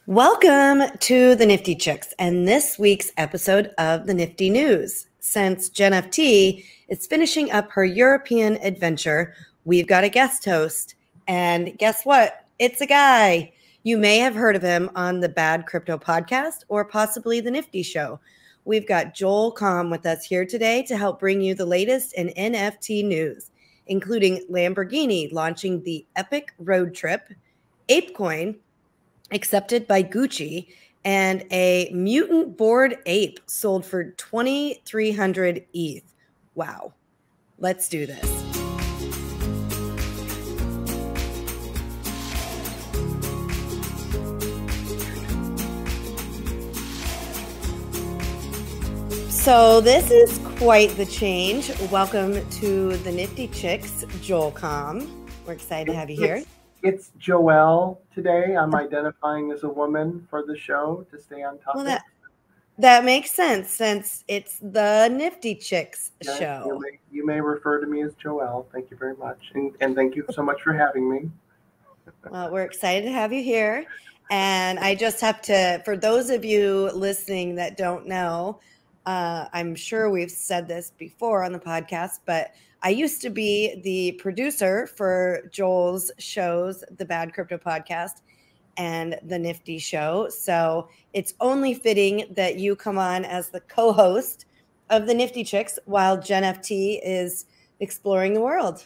Welcome to the Nifty Chicks and this week's episode of the Nifty News. Since JeNFT is finishing up her European adventure, we've got a guest host. And guess what? It's a guy. You may have heard of him on the Bad Crypto podcast or possibly the Nifty Show. We've got Comm with us here today to help bring you the latest in NFT news, including Lamborghini launching the epic road trip, ApeCoin accepted by Gucci, and a Mutant Bored Ape sold for 2,300 ETH. Wow. Let's do this. So this is quite the change. Welcome to the Nifty Chicks, Comm. We're excited to have you here. It's Joelle today. I'm identifying as a woman for the show to stay on top. Well, that makes sense since it's the Nifty Chicks show. You may refer to me as Joelle. Thank you very much. And thank you so much for having me. Well, we're excited to have you here. And I just have to, for those of you listening that don't know, I'm sure we've said this before on the podcast, but I used to be the producer for Joel's shows, the Bad Crypto podcast and the Nifty Show. So it's only fitting that you come on as the co-host of the Nifty Chicks while JeNFT is exploring the world.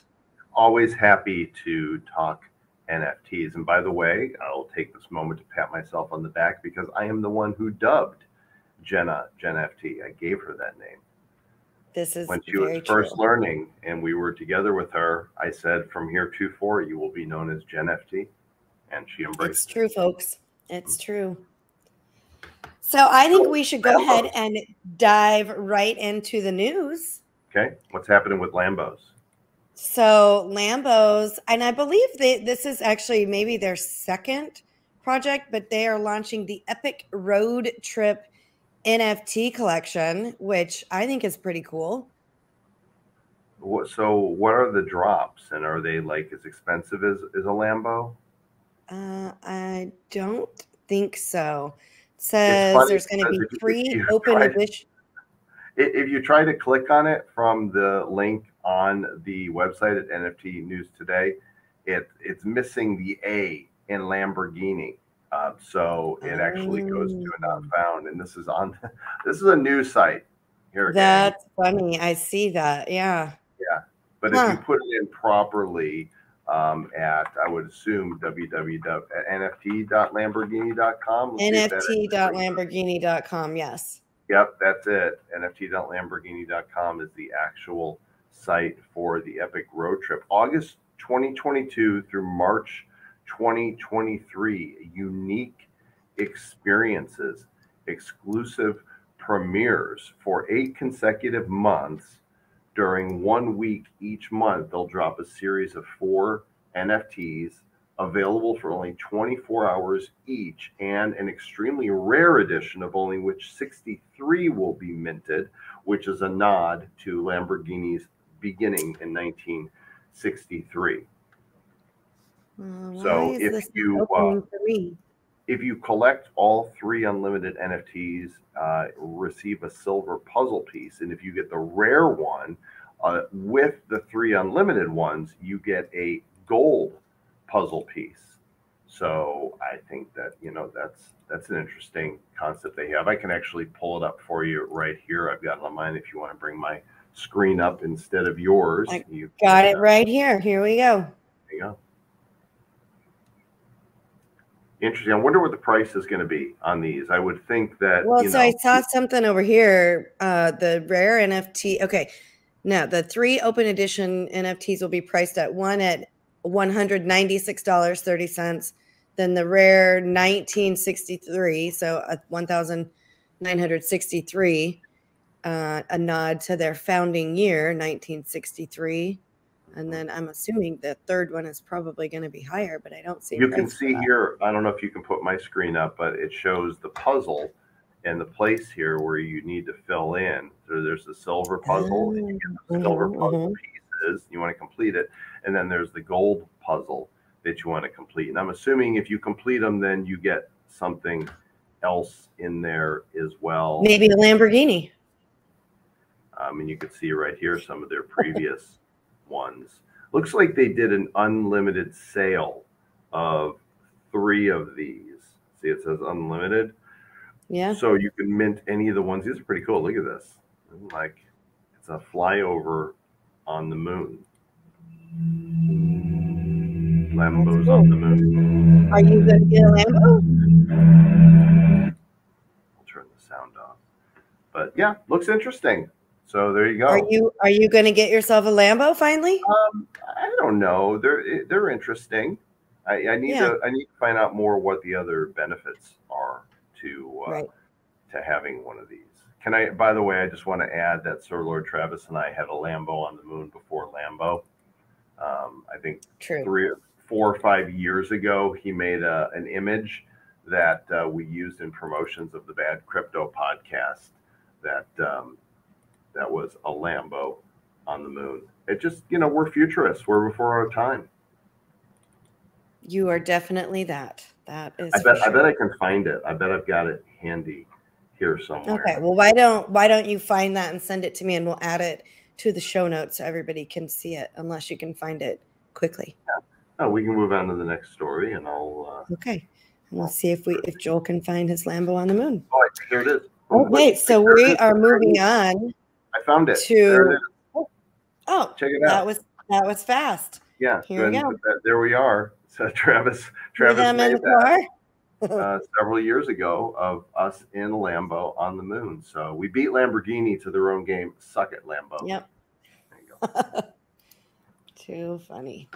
Always happy to talk NFTs. And by the way, I'll take this moment to pat myself on the back because I am the one who dubbed JeNFT. I gave her that name. This is when she was first learning and we were together with her. I said, from here to forth, you will be known as JeNFT. And she embraced it. It's true, folks. It's true. So I think we should go ahead and dive right into the news. Okay. What's happening with Lambos? So Lambos, and I believe this is actually maybe their second project, but they are launching the Epic Road Trip NFT collection, which I think is pretty cool. So what are the drops, and are they like as expensive as a Lambo? I don't think so. It says there's going to be free open edition. If you try to click on it from the link on the website at NFT News Today, it's missing the A in Lamborghini. So it actually goes to a not found, and this is a news site here. That's funny. I see that. Yeah. Yeah, but if you put it in properly, I would assume nft.lamborghini.com. nft.lamborghini.com. Yes. Yep, that's it. nft.lamborghini.com is the actual site for the Epic Road Trip, August 2022 through March 2023. Unique experiences, exclusive premieres for 8 consecutive months. During 1 week each month, they'll drop a series of 4 NFTs available for only 24 hours each, and an extremely rare edition of only which 63 will be minted, which is a nod to Lamborghini's beginning in 1963. So if you collect all 3 unlimited NFTs, receive a silver puzzle piece, and if you get the rare one with the 3 unlimited ones, you get a gold puzzle piece. So I think that that's an interesting concept they have. I can actually pull it up for you right here. I've got it on mine. If you want to bring my screen up instead of yours, you got it right here. Here we go. There you go. Interesting. I wonder what the price is going to be on these. I would think that. Well, I saw something over here. The rare NFT. Okay, now the 3 open edition NFTs will be priced at $196.30. Then the rare 1963, so 1,963, a nod to their founding year, 1963. And then I'm assuming the third one is probably going to be higher, but I don't see. You can see here, I don't know if you can put my screen up, but it shows the puzzle and the place here where you need to fill in. So there's the silver puzzle, and you get the silver puzzle pieces. You want to complete it. And then there's the gold puzzle that you want to complete. And I'm assuming if you complete them, then you get something else in there as well. Maybe a Lamborghini. And you can see right here some of their previous ones. Looks like they did an unlimited sale of 3 of these. See, it says unlimited. Yeah. So you can mint any of the ones. These are pretty cool. Look at this. Like, it's a flyover on the moon. Lambos cool. on the moon. Are you going to get a Lambo? I'll turn the sound off. But yeah, looks interesting. So there you go. Are you going to get yourself a Lambo finally? I don't know. They're interesting. I need to find out more what the other benefits are to having one of these. Can I? By the way, I just want to add that Sir Lord Travis and I had a Lambo on the moon before Lambo. I think 4 or 5 years ago, he made an image that we used in promotions of the Bad Crypto podcast. That was a Lambo on the moon. It just, we're futurists. We're before our time. You are definitely that. That is. I bet I can find it. I bet I've got it handy here somewhere. Okay. Well, why don't you find that and send it to me, and we'll add it to the show notes so everybody can see it, unless you can find it quickly. Yeah. Oh, we can move on to the next story, and I'll. Okay. And we'll see if Joel can find his Lambo on the moon. Oh, here it is. Okay, so we are moving on. I found it. There it is. Oh, check it out. That was fast. Yeah. Here we go. There we are. So Travis made that several years ago of us in Lambo on the moon. So we beat Lamborghini to their own game. Suck it, Lambo. Yep. There you go. Too funny.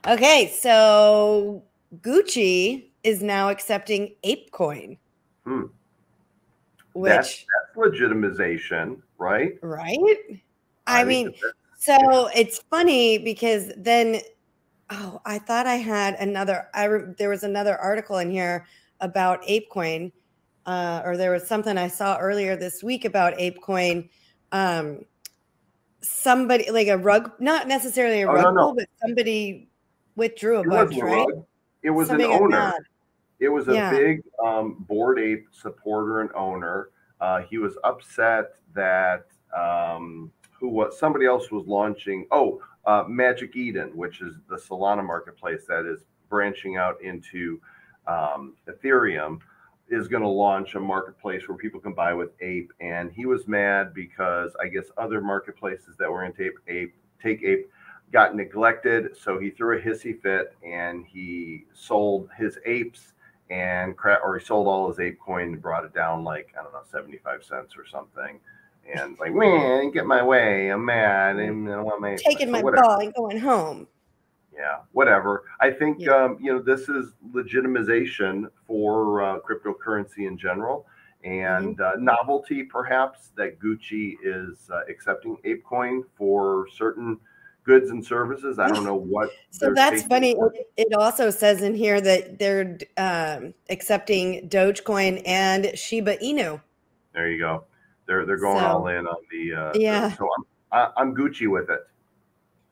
Okay, so Gucci is now accepting ApeCoin. Which that's legitimization, right? Right. I mean, so it's funny because then, I thought I had another. There was another article in here about ApeCoin, or there was something I saw earlier this week about ApeCoin. Somebody like a rug, not necessarily a rug pull, but somebody withdrew a bunch, right? It was an owner. It was a big Bored Ape supporter and owner. He was upset that somebody else was launching. Magic Eden, which is the Solana marketplace that is branching out into Ethereum, is going to launch a marketplace where people can buy with Ape. And he was mad because I guess other marketplaces that were into Take Ape got neglected. So he threw a hissy fit and he sold his apes or he sold all his ApeCoin and brought it down like, I don't know, 75 cents or something. And like, man, get my way. I'm mad. I want my taking my ball and going home. Yeah, whatever. I think this is legitimization for cryptocurrency in general, and novelty perhaps that Gucci is accepting ApeCoin for certain goods and services. I don't know what. So that's funny. It also says in here that they're accepting Dogecoin and Shiba Inu. There you go. They're going all in on the so I'm Gucci with it.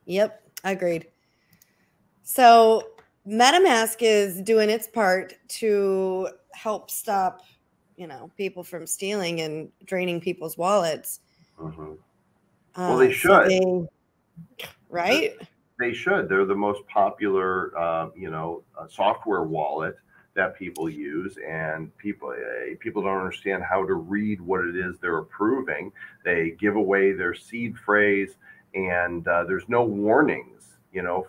Yep, agreed. So MetaMask is doing its part to help stop, people from stealing and draining people's wallets. Well, they should. Right? They should. They're the most popular, software wallet that people use, and people don't understand how to read what it is they're approving. They give away their seed phrase, and there's no warnings,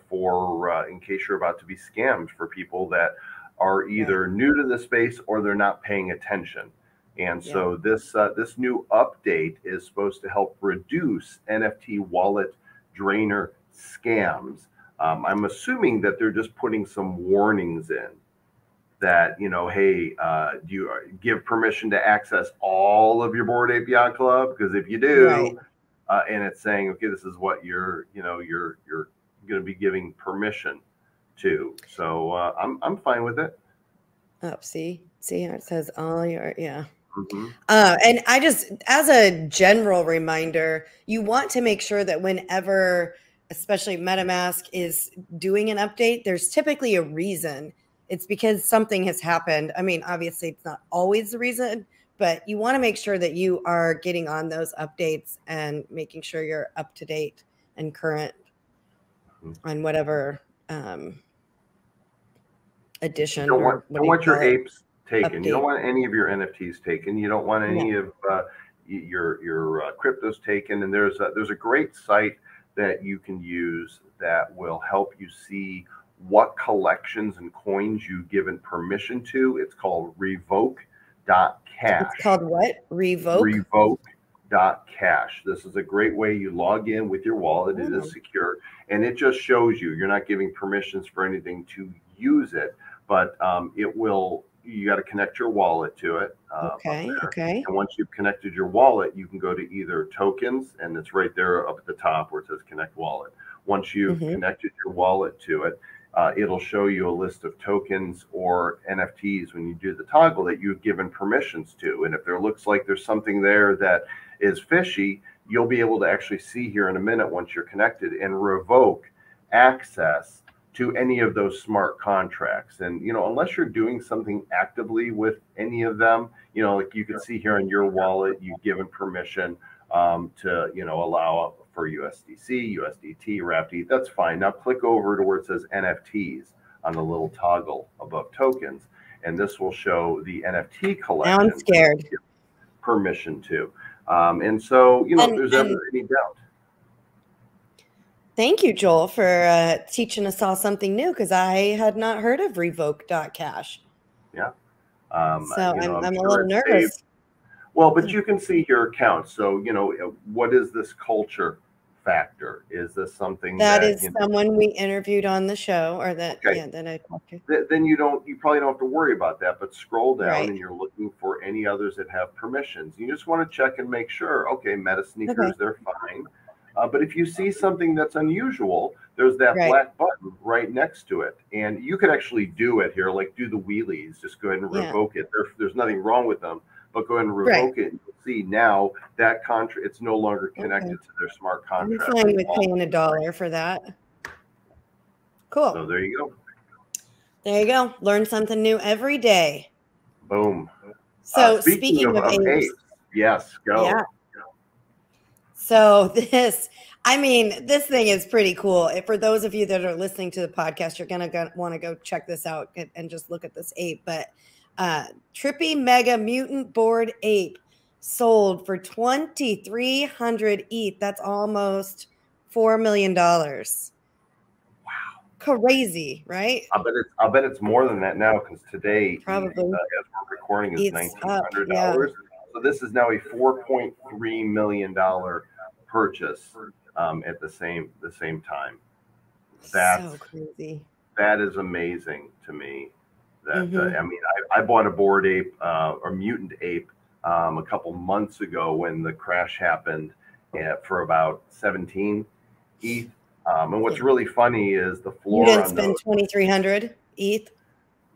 for in case you're about to be scammed, for people that are either new to the space or they're not paying attention. And so this new update is supposed to help reduce NFT wallet drainer scams. I'm assuming that they're just putting some warnings in that, hey, do you give permission to access all of your Bored Ape Yacht Club? Because if you do, and it's saying, okay, this is what you're going to be giving permission to. So I'm fine with it. Oh, see how it says all your, and I just, as a general reminder, you want to make sure that whenever, especially MetaMask is doing an update, there's typically a reason. it's because something has happened. I mean, obviously it's not always the reason, but you want to make sure that you are getting on those updates and making sure you're up to date and current on whatever edition You or what don't do you want your call it? apes taken. Update. You don't want any of your NFTs taken. You don't want any No. of your cryptos taken. And there's a great site that you can use that will help you see what collections and coins you've given permission to. It's called revoke.cash. It's called what? Revoke? Revoke.cash. This is a great way you log in with your wallet. It is secure, and it just shows you're not giving permissions for anything to use it, but it will. You got to connect your wallet to it. Okay. And once you've connected your wallet, you can go to either tokens, and it's right there up at the top where it says connect wallet. Once you've connected your wallet to it, it'll show you a list of tokens or NFTs when you do the toggle that you've given permissions to. And if there looks like there's something there that is fishy, you'll be able to actually see here in a minute once you're connected and revoke access to any of those smart contracts. And, unless you're doing something actively with any of them, like you can see here in your wallet, you've given permission to, allow for USDC, USDT, wrapped ETH. That's fine. Now click over to where it says NFTs on the little toggle above tokens, and this will show the NFT collection. Now I'm scared. Permission to. And so, if there's ever any doubt. Thank you, Joel, for teaching us all something new, because I had not heard of revoke.cash. Yeah. So I'm a little nervous. Well, but you can see your account. So, what is this culture factor? Is this something that is someone we interviewed on the show, or that, okay. that I talked to? Then you probably don't have to worry about that, but scroll down and you're looking for any others that have permissions. You just want to check and make sure, okay, Meta Sneakers, they're fine. But if you see something that's unusual, there's that black button right next to it. And you could actually do it here, like do the wheelies. Just go ahead and revoke it. There's nothing wrong with them, but go ahead and revoke it. And you'll see now that contract, it's no longer connected to their smart contract. I'm fine with paying $1 for that. Cool. So there you go. There you go. Learn something new every day. Boom. So speaking of apes. Yes, go. Yeah. So this thing is pretty cool. For those of you that are listening to the podcast, you're going to want to go check this out and just look at this ape. But Trippy Mega Mutant Bored Ape sold for 2,300 ETH. That's almost $4 million. Wow. Crazy, right? I bet it's more than that now, because today, probably, as we're recording, is $1,900. So this is now a $4.3 million purchase at the same time. That's so crazy. That is amazing to me. That I bought a Bored Ape or Mutant Ape a couple months ago when the crash happened for about 17 ETH. And what's really funny is the floor. You didn't spend 2,300 ETH?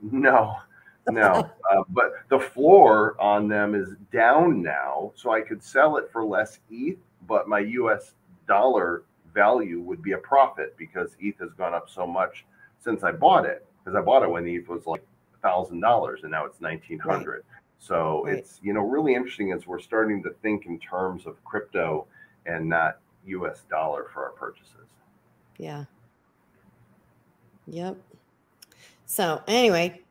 No. But the floor on them is down now, so I could sell it for less ETH, but my US dollar value would be a profit because ETH has gone up so much since I bought it. Because I bought it when ETH was like $1,000, and now it's 1,900. Right. So it's really interesting as we're starting to think in terms of crypto and not US dollar for our purchases. Yeah. Yep. So anyway,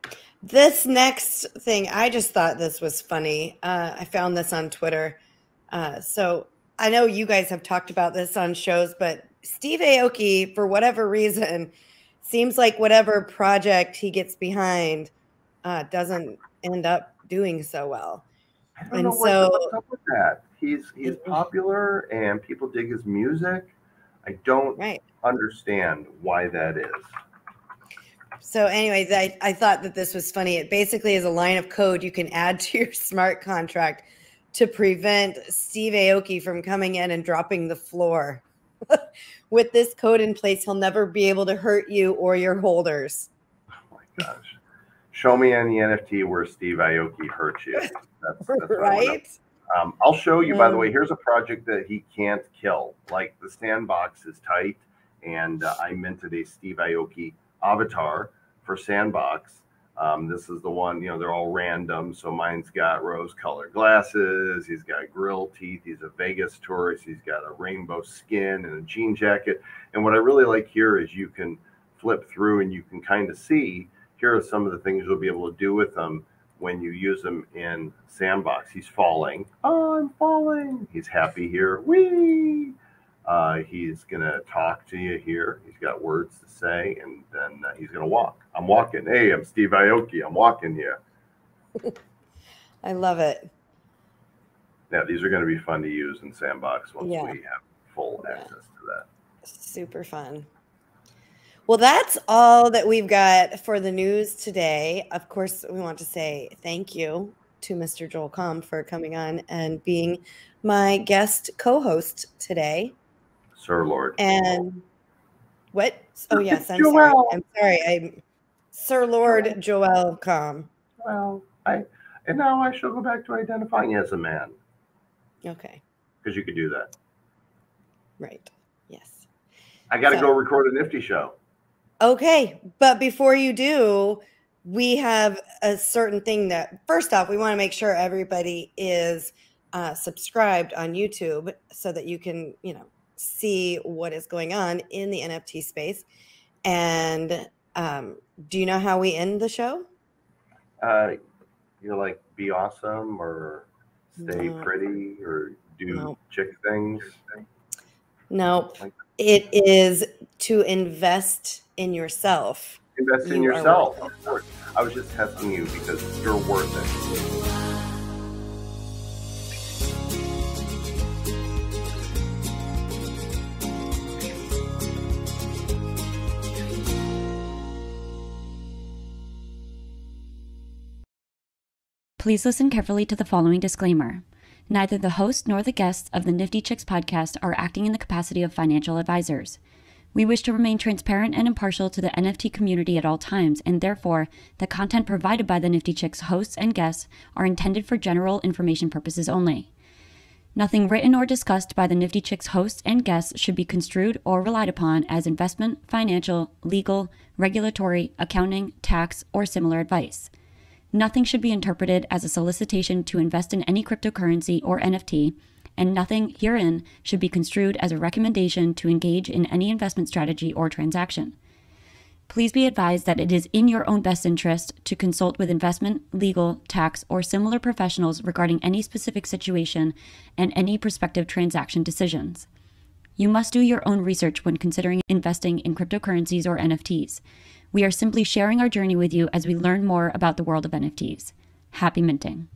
this next thing, I just thought this was funny. I found this on Twitter. So I know you guys have talked about this on shows, but Steve Aoki, for whatever reason, seems like whatever project he gets behind doesn't end up doing so well. I don't know what's up with that. He's popular and people dig his music. I don't understand why that is. So anyways, I thought that this was funny. It basically is a line of code you can add to your smart contract to prevent Steve Aoki from coming in and dropping the floor. With this code in place, he'll never be able to hurt you or your holders. Oh my gosh. Show me on the NFT where Steve Aoki hurts you. That's right? I'll show you, by the way, here's a project that he can't kill. Like the sandbox is tight, and I minted a Steve Aoki avatar for Sandbox This is the one, they're all random. So mine's got rose-colored glasses. He's got grill teeth. He's a Vegas tourist. He's got a rainbow skin and a jean jacket. And what I really like here is you can flip through and you can kind of see, here are some of the things you'll be able to do with them when you use them in Sandbox. He's falling. Oh, I'm falling. He's happy here. Whee! He's going to talk to you here. He's got words to say, and then he's going to walk. I'm walking. Hey, I'm Steve Aoki. I'm walking here. I love it. Yeah, these are going to be fun to use in Sandbox once we have full access to that. Super fun. Well, that's all that we've got for the news today. Of course, we want to say thank you to Mr. Joel Comm for coming on and being my guest co-host today. Sir Lord. And what? Oh, yes. I'm sorry. I'm sorry. I'm Sir Lord Joel Comm. Well, and now I shall go back to identifying as a man. Okay. Because you could do that. Right. Yes. I got to go record a Nifty Show. Okay. But before you do, we have a certain thing that, first off, we want to make sure everybody is subscribed on YouTube so that you can, see what is going on in the NFT space. And do you know how we end the show? Like be awesome or stay pretty or do chick things. No, it is to invest in yourself. Invest in yourself, of course. I was just testing you because you're worth it. Please listen carefully to the following disclaimer. Neither the host nor the guests of the Nifty Chicks podcast are acting in the capacity of financial advisors. We wish to remain transparent and impartial to the NFT community at all times, and therefore, the content provided by the Nifty Chicks hosts and guests are intended for general information purposes only. Nothing written or discussed by the Nifty Chicks hosts and guests should be construed or relied upon as investment, financial, legal, regulatory, accounting, tax, or similar advice. Nothing should be interpreted as a solicitation to invest in any cryptocurrency or NFT, and nothing herein should be construed as a recommendation to engage in any investment strategy or transaction. Please be advised that it is in your own best interest to consult with investment, legal, tax, or similar professionals regarding any specific situation and any prospective transaction decisions. You must do your own research when considering investing in cryptocurrencies or NFTs. We are simply sharing our journey with you as we learn more about the world of NFTs. Happy minting.